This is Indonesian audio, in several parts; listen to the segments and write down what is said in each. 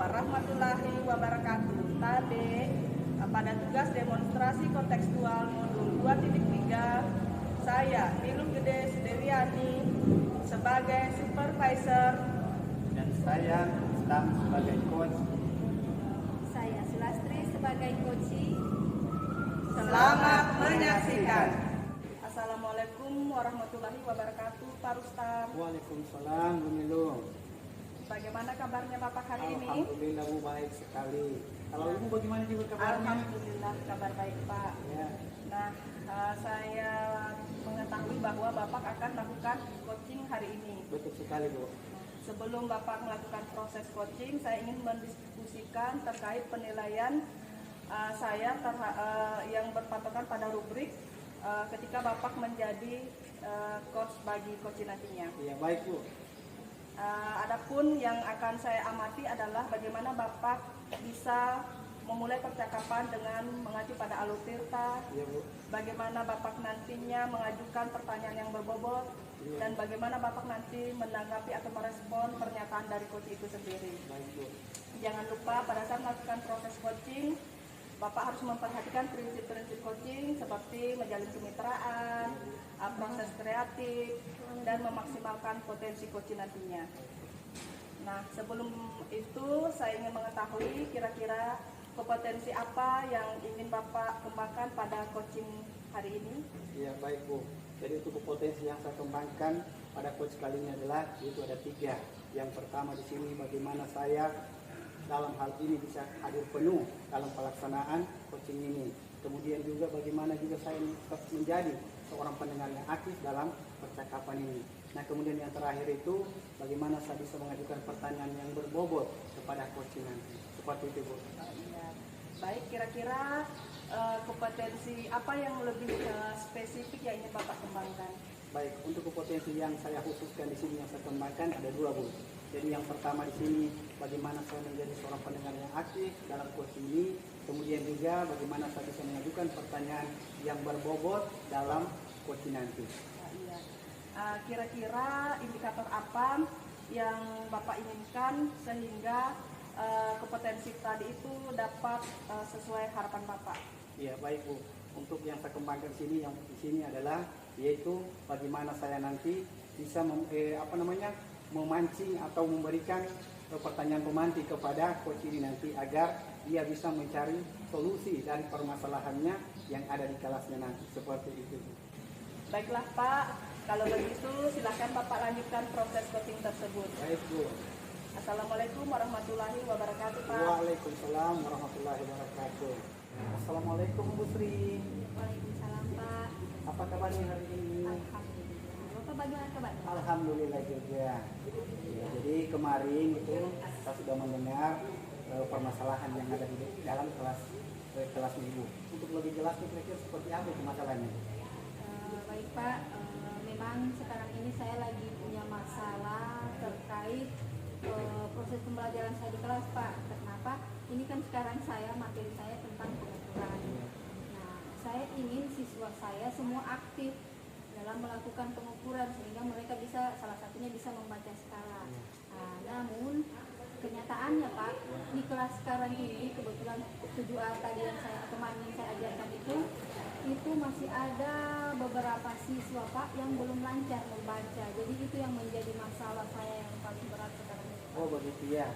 warahmatullahi wabarakatuh. Tadi pada tugas demonstrasi kontekstual modul 2.3, saya Niluh Gede Suderiani sebagai supervisor dan saya Islam sebagai coach. Saya Sulastri sebagai coaching. Selamat menyaksikan. Assalamualaikum warahmatullahi wabarakatuh, Pak Rustam. Waalaikumsalam, Bu Niluh. Bagaimana kabarnya Bapak hari ini? Alhamdulillah, Bu, baik sekali. Kalau Ibu bagaimana juga kabarnya? Alhamdulillah, kabar baik Pak. Ya. Nah, saya mengetahui bahwa Bapak akan melakukan coaching hari ini. Betul sekali, Bu. Sebelum Bapak melakukan proses coaching, saya ingin mendiskusikan terkait penilaian saya yang berpatokan pada rubrik ketika Bapak menjadi coach bagi coaching nantinya. Iya, baik, Bu. Adapun yang akan saya amati adalah bagaimana Bapak bisa memulai percakapan dengan mengacu pada alur tirta, Iya, Bu. bagaimana Bapak nantinya mengajukan pertanyaan yang berbobot, Iya. dan bagaimana Bapak nanti menanggapi atau merespon pernyataan dari coach itu sendiri. Baik, Bu. Jangan lupa pada saat melakukan proses coaching, Bapak harus memperhatikan prinsip-prinsip coaching seperti menjalin kemitraan, proses kreatif, dan memaksimalkan potensi coaching nantinya. Nah, sebelum itu saya ingin mengetahui kira-kira kompetensi apa yang ingin Bapak kembangkan pada coaching hari ini. Iya, baik, Bu. Jadi untuk potensi yang saya kembangkan pada coach kali ini adalah yaitu ada 3. Yang pertama di sini bagaimana saya dalam hal ini bisa hadir penuh dalam pelaksanaan coaching ini. Kemudian juga bagaimana juga saya menjadi seorang pendengar yang aktif dalam percakapan ini. Nah, kemudian yang terakhir itu bagaimana saya bisa mengajukan pertanyaan yang berbobot kepada coaching nanti. Seperti itu, Bu. Iya. Baik, kira-kira kompetensi apa yang lebih spesifik yang ingin Bapak kembangkan? Baik, untuk kompetensi yang saya khususkan di sini yang saya kembangkan ada 2, Bu. Jadi yang pertama di sini bagaimana saya menjadi seorang pendengar yang aktif dalam coaching ini, kemudian juga bagaimana saya bisa mengajukan pertanyaan yang berbobot dalam coaching nanti. Iya. Kira-kira indikator apa yang Bapak inginkan sehingga kompetensi tadi itu dapat sesuai harapan Bapak? Iya, baik, Bu. Untuk yang saya kembangkan di sini adalah yaitu bagaimana saya nanti bisa memancing atau memberikan pertanyaan pemantik kepada coach ini nanti agar dia bisa mencari solusi dari permasalahannya yang ada di kelasnya nanti. Seperti itu. Baiklah Pak, kalau begitu silakan Bapak lanjutkan proses coaching tersebut. Baik, Bu. Assalamualaikum warahmatullahi wabarakatuh Pak. Waalaikumsalam warahmatullahi wabarakatuh. Assalamualaikum, Bu Sri. Waalaikumsalam, Pak. Apa kabarnya hari ini? Alhamdulillah. Bapak bagaimana kabar? Alhamdulillah juga. Ya, jadi kemarin itu kita sudah mendengar permasalahan yang ada di dalam kelas Ibu. Untuk lebih jelas kira-kira seperti apa itu masalahnya? Baik Pak, memang sekarang ini saya lagi punya masalah terkait proses pembelajaran saya di kelas Pak. Kenapa? Ini kan sekarang materi saya tentang pengukuran. Nah, saya ingin siswa saya semua aktif dalam melakukan pengukuran sehingga mereka salah satunya bisa membaca skala. Nah, namun kenyataannya Pak, di kelas sekarang ini kebetulan 7A tadi yang kemarin saya ajarkan itu masih ada beberapa siswa Pak yang belum lancar membaca. Jadi itu yang menjadi masalah saya yang paling berat sekarang ini. Oh, begitu ya.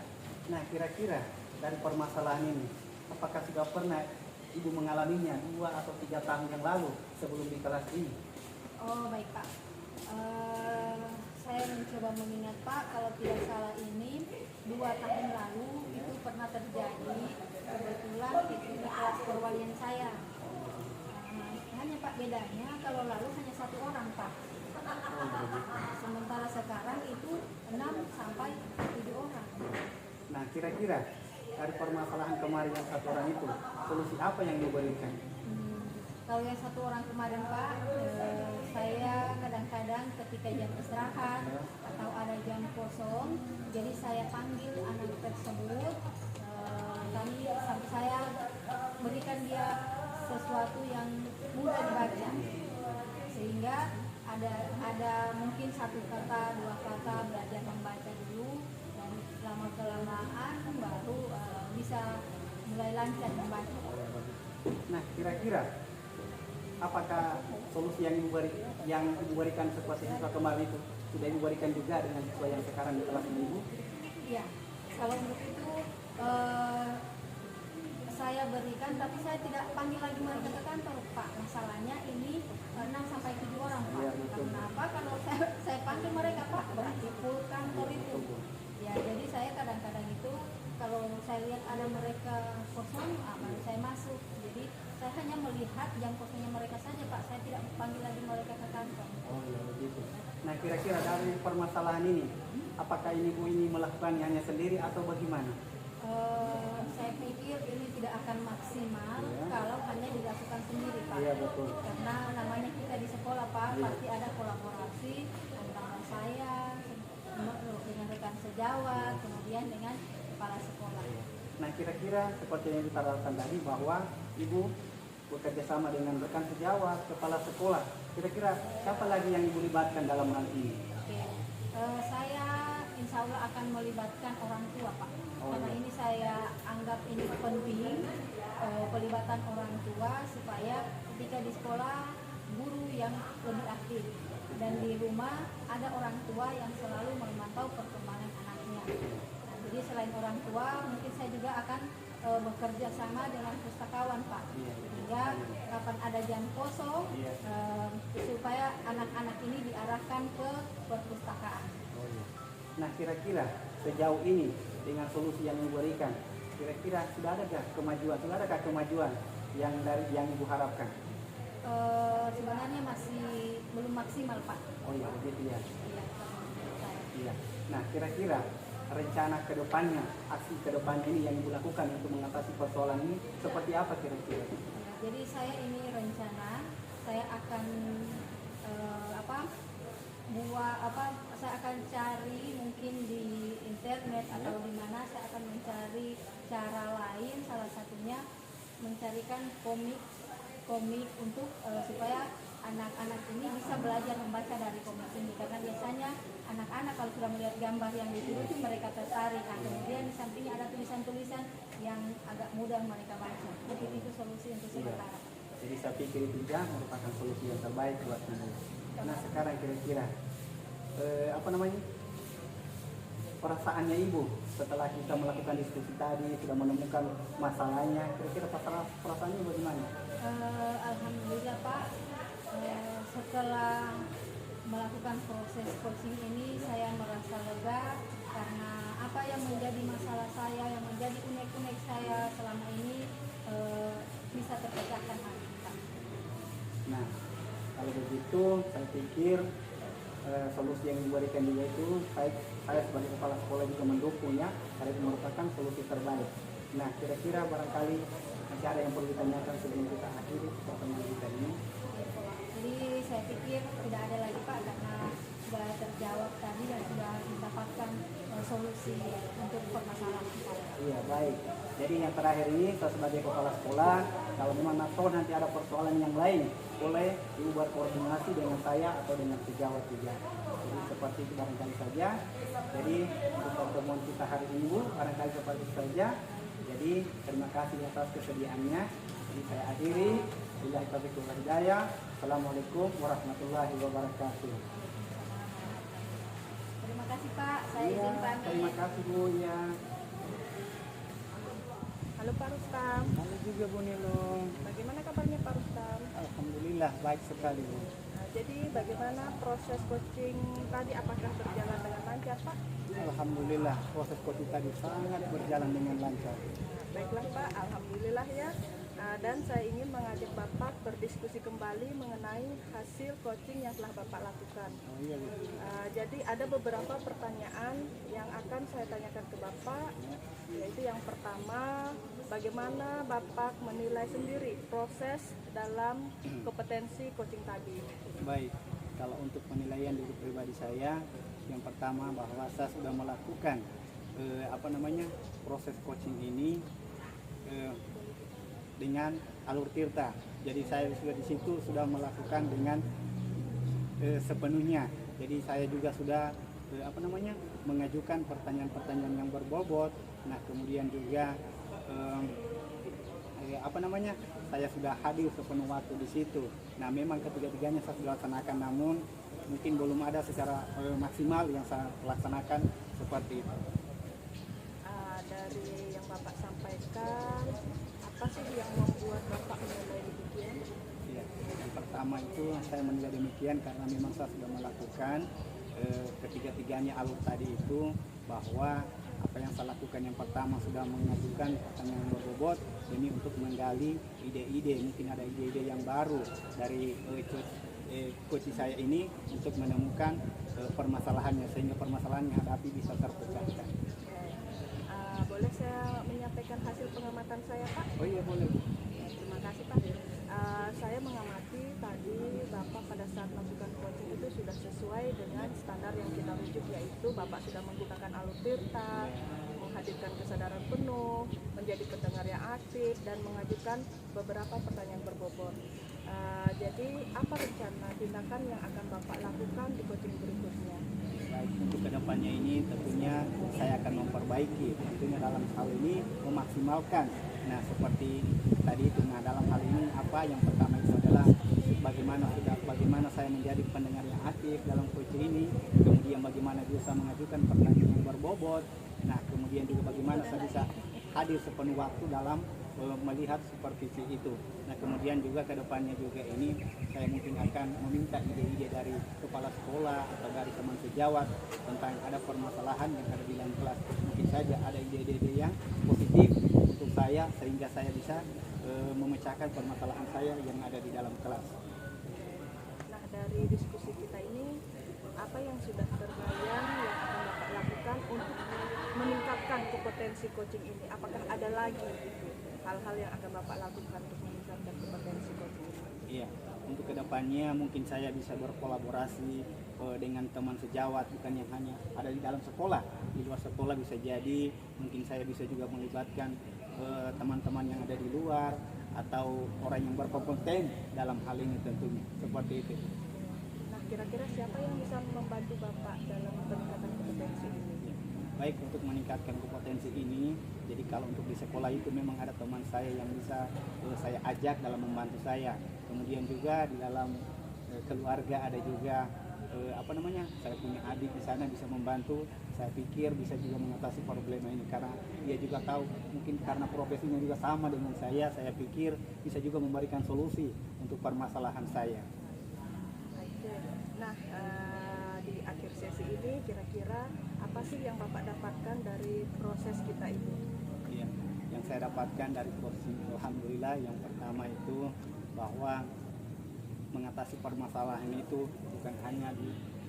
Nah, kira-kira dari permasalahan ini, apakah sudah pernah Ibu mengalaminya 2 atau 3 tahun yang lalu sebelum di kelas ini? Oh baik Pak, saya mencoba mengingat Pak, kalau tidak salah ini 2 tahun lalu itu pernah terjadi kebetulan itu di kelas perwalian saya. Hanya Pak bedanya kalau lalu hanya 1 orang Pak. Sementara sekarang itu 6 sampai 7 orang. Nah, kira-kira dari permasalahan kemarin yang 1 orang itu, solusi apa yang diberikan? Kalau yang 1 orang kemarin Pak, saya kadang-kadang ketika jam istirahat atau ada jam kosong, jadi saya panggil anak tersebut, sampai saya berikan dia sesuatu yang mudah dibaca, sehingga ada mungkin 1 kata, 2 kata belajar membaca dulu, dan lama kelamaan baru Nah, kira-kira apakah solusi yang Ibu berikan seperti siswa kemarin itu sudah Ibu berikan juga dengan siswa yang sekarang di kelas ini, Ibu? Iya, kalau untuk itu saya berikan, tapi saya tidak panggil lagi mereka ke kantor, Pak. Masalahnya ini 6 sampai 7 orang, Pak. Iya, betul. Kenapa? Kalau saya panggil mereka, Pak, berarti full kantor itu. Ya, jadi saya kadang-kadang itu kalau saya lihat ada mereka kosong, baru saya masuk. Jadi saya hanya melihat jam kosongnya mereka saja, Pak. Saya tidak panggil lagi mereka ke kantor. Oh iya begitu. Nah, kira-kira dari permasalahan ini, apakah Ibu ini melakukannya hanya sendiri atau bagaimana? Saya pikir ini tidak akan maksimal Iya. kalau hanya dilakukan sendiri, Pak. Iya, betul. Karena namanya kita di sekolah, Pak, Iya. pasti ada kolaborasi antara saya dengan rekan sejawat, kemudian dengan kepala sekolah. Nah, kira-kira seperti yang diterangkan tadi bahwa Ibu bekerja sama dengan rekan sejawat, kepala sekolah. Kira-kira siapa lagi yang Ibu libatkan dalam hal ini? Oke. Saya insya Allah akan melibatkan orang tua, Pak. Oh, Karena iya. ini saya anggap ini penting, pelibatan orang tua supaya ketika di sekolah guru yang lebih aktif dan di rumah ada orang tua yang selalu memantau perkembangan anaknya. Nah, jadi selain orang tua, mungkin saya juga akan bekerja sama dengan pustakawan, Pak. Iya. Sehingga kapan ada jam kosong, Iya. supaya anak-anak ini diarahkan ke perpustakaan. Oh, iya. Nah, kira-kira sejauh ini dengan solusi yang Ibu berikan, kira-kira sudah adakah kemajuan yang Ibu harapkan? Sebenarnya masih belum maksimal, Pak. Oh iya, begitu ya. Iya. Iya. Nah, kira-kira rencana kedepannya, aksi kedepannya ini yang Ibu lakukan untuk mengatasi persoalan ini seperti apa kira-kira? Jadi saya ini rencana saya akan saya akan cari mungkin di internet atau di mana saya akan mencari cara lain, salah satunya mencarikan komik untuk supaya anak-anak ini bisa belajar membaca dari komik ini, karena biasanya anak-anak kalau sudah melihat gambar yang ditulis mereka tertarik. Nah, kemudian di sampingnya ada tulisan-tulisan yang agak mudah mereka baca. Jadi itu solusi untuk Iya. sementara. Jadi saya pikir itu juga merupakan solusi yang terbaik buat Ibu. Nah, sekarang kira-kira perasaannya Ibu setelah kita melakukan diskusi tadi, sudah menemukan masalahnya, kira-kira perasaannya bagaimana? Alhamdulillah, Pak, setelah melakukan proses coaching ini saya merasa lega karena apa yang menjadi masalah saya, yang menjadi unek-unek saya selama ini bisa terpecahkan hari ini, Pak. Nah, kalau begitu saya pikir solusi yang diberikan juga itu saya sebagai kepala sekolah juga mendukungnya karena itu merupakan solusi terbaik. Nah, kira-kira barangkali masih ada yang perlu ditanyakan sebelum kita akhiri pertemuan kita ini. Jadi saya pikir tidak ada lagi, Pak, karena sudah terjawab tadi dan sudah mendapatkan solusi untuk permasalahan kita. Iya, baik. Jadi yang terakhir ini saya sebagai kepala sekolah, kalau memang atau nanti ada persoalan yang lain, boleh Ibu berkoordinasi dengan saya atau dengan sejawat juga. Jadi seperti itu barangkali saja. Jadi untuk pertemuan kita hari ini Bu, barangkali seperti itu saja. Jadi terima kasih atas kesediaannya. Jadi saya akhiri. Billahi taufiq wal hidayah. Assalamualaikum warahmatullahi wabarakatuh. Terima kasih, Pak. Saya Iya, izin pamit. terima kasih Bu ya. Halo Pak Rustam, Halo juga Bu Nilo. bagaimana kabarnya Pak Rustam? Alhamdulillah baik sekali Bu. Nah, jadi bagaimana proses coaching tadi, apakah berjalan dengan lancar Pak? Alhamdulillah proses coaching tadi sangat berjalan dengan lancar. Baiklah Pak, Alhamdulillah ya. Dan saya ingin mengajak Bapak berdiskusi kembali mengenai hasil coaching yang telah Bapak lakukan. Oh iya Bu. Jadi ada beberapa pertanyaan yang akan saya tanyakan ke Bapak, yaitu yang pertama, bagaimana Bapak menilai sendiri proses dalam kompetensi coaching tadi? Baik, kalau untuk penilaian dari pribadi saya, yang pertama bahwa saya sudah melakukan proses coaching ini dengan alur tirta. Jadi saya sudah di situ sudah melakukan dengan sepenuhnya. Jadi saya juga sudah mengajukan pertanyaan-pertanyaan yang berbobot. Nah, kemudian juga saya sudah hadir sepenuh waktu di situ. Nah, memang ketiga-tiganya saya sudah laksanakan, namun mungkin belum ada secara maksimal yang saya laksanakan seperti itu. Dari yang Bapak sampaikan, apa sih yang membuat Bapak menilai demikian? Ya, yang pertama itu saya menilai demikian karena memang saya sudah melakukan ketiga-tiganya alur tadi itu, bahwa apa yang saya lakukan yang pertama sudah mengajukan pertanyaan berbobot demi untuk menggali ide-ide, mungkin ada ide-ide yang baru dari coach saya ini untuk menemukan permasalahannya, sehingga permasalahan yang hadapi bisa terpecahkan. Boleh saya menyampaikan hasil pengamatan saya, Pak? Oh iya, boleh. Terima kasih, Pak. Saya mengamati tadi Bapak pada saat melakukan coaching itu sudah sesuai dengan standar yang kita rujuk, yaitu Bapak sudah menggunakan alur tirta, menghadirkan kesadaran penuh, menjadi pendengar yang aktif, dan mengajukan beberapa pertanyaan berbobot. Jadi apa rencana tindakan yang akan Bapak lakukan di coaching berikutnya? Baik, untuk kedepannya ini tentunya saya akan memperbaiki, tentunya dalam hal ini memaksimalkan. Nah, seperti tadi itu, nah dalam hal ini apa yang pertama itu adalah bagaimana saya menjadi pendengar yang aktif dalam coaching ini, kemudian bagaimana bisa mengajukan pertanyaan yang berbobot, nah kemudian juga bagaimana saya bisa hadir sepenuh waktu dalam melihat supervisi itu. Nah, kemudian juga ke depannya juga ini saya mungkin akan meminta ide-ide dari kepala sekolah atau dari teman sejawat tentang ada permasalahan yang ada di dalam kelas. Mungkin saja ada ide-ide yang positif untuk saya sehingga saya bisa memecahkan permasalahan saya yang ada di dalam kelas. Nah, dari diskusi kita ini, apa yang sudah terbayang yang akan Bapak lakukan untuk meningkatkan kompetensi coaching ini? Apakah ada lagi hal-hal yang akan Bapak lakukan untuk meningkatkan kompetensi coaching ini? Iya, untuk kedepannya mungkin saya bisa berkolaborasi dengan teman sejawat, bukan yang hanya ada di dalam sekolah, di luar sekolah bisa jadi. Mungkin saya bisa juga melibatkan teman-teman yang ada di luar atau orang yang berkompeten dalam hal ini tentunya, seperti itu. Nah, kira-kira siapa yang bisa membantu Bapak dalam peningkatan kompetensi ini? Baik, untuk meningkatkan kompetensi ini, jadi kalau untuk di sekolah itu memang ada teman saya yang bisa saya ajak dalam membantu saya. Kemudian juga di dalam keluarga ada juga saya punya adik di sana bisa membantu. Saya pikir bisa juga mengatasi problema ini karena dia juga tahu, mungkin karena profesinya juga sama dengan saya pikir bisa juga memberikan solusi untuk permasalahan saya. Oke. Nah, di akhir sesi ini kira-kira apa sih yang Bapak dapatkan dari proses kita ini? Iya, yang saya dapatkan dari proses ini, alhamdulillah, yang pertama itu bahwa mengatasi permasalahan itu bukan hanya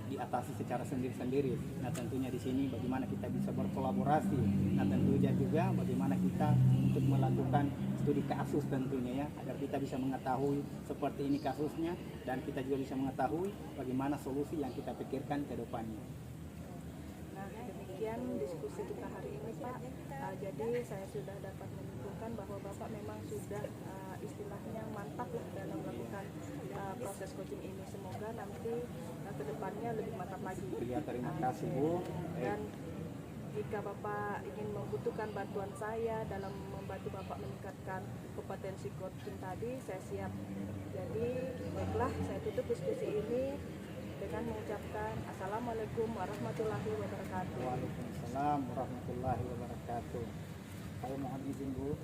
diatasi secara sendiri-sendiri. Nah, tentunya di sini bagaimana kita bisa berkolaborasi. Nah, tentunya juga bagaimana kita untuk melakukan studi kasus tentunya ya, agar kita bisa mengetahui seperti ini kasusnya dan kita juga bisa mengetahui bagaimana solusi yang kita pikirkan ke depannya. Nah, demikian diskusi kita hari ini, Pak. Jadi saya sudah dapat menyimpulkan bahwa Bapak memang sudah istilahnya mantap lah dalam melakukan proses coaching ini. Semoga nanti ke depannya lebih mantap lagi. Ya, terima kasih Bu. Dan jika Bapak ingin membutuhkan bantuan saya dalam membantu Bapak meningkatkan kompetensi coaching tadi, saya siap. Jadi baiklah, saya tutup diskusi ini dengan mengucapkan Assalamualaikum warahmatullahi wabarakatuh. Waalaikumsalam warahmatullahi wabarakatuh. Saya mohon izin Bu.